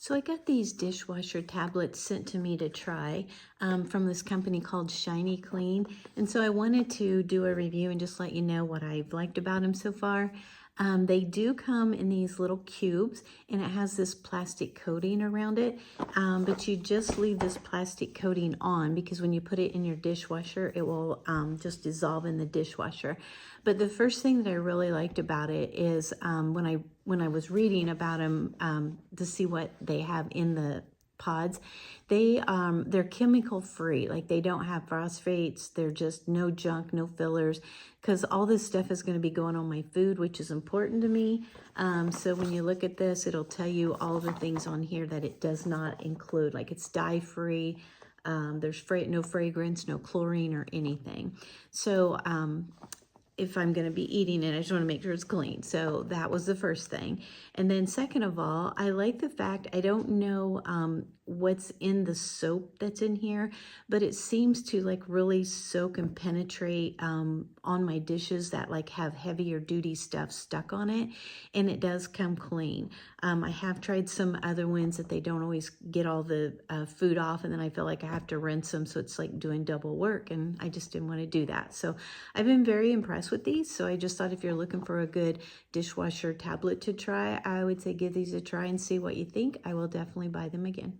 So I got these dishwasher tablets sent to me to try from this company called Shinyclean. And so I wanted to do a review and just let you know what I've liked about them so far. They do come in these little cubes and it has this plastic coating around it, but you just leave this plastic coating on because when you put it in your dishwasher, it will just dissolve in the dishwasher. But the first thing that I really liked about it is when I was reading about them to see what they have in the pods, they're chemical free. Like they don't have phosphates. They're just no junk, no fillers, because all this stuff is going to be going on my food, which is important to me. So when you look at this, it'll tell you all the things on here that it does not include. Like it's dye free. There's no fragrance, no chlorine or anything. So if I'm going to be eating it, I just want to make sure it's clean. So that was the first thing. And then second of all, I like the fact, I don't know what's in the soap that's in here, but it seems to like really soak and penetrate on my dishes that like have heavier duty stuff stuck on it. And it does come clean. I have tried some other ones that they don't always get all the food off, and then I feel like I have to rinse them. So it's like doing double work, and I just didn't want to do that. So I've been very impressed with these. So I just thought if you're looking for a good dishwasher tablet to try, I would say give these a try and see what you think. I will definitely buy them again.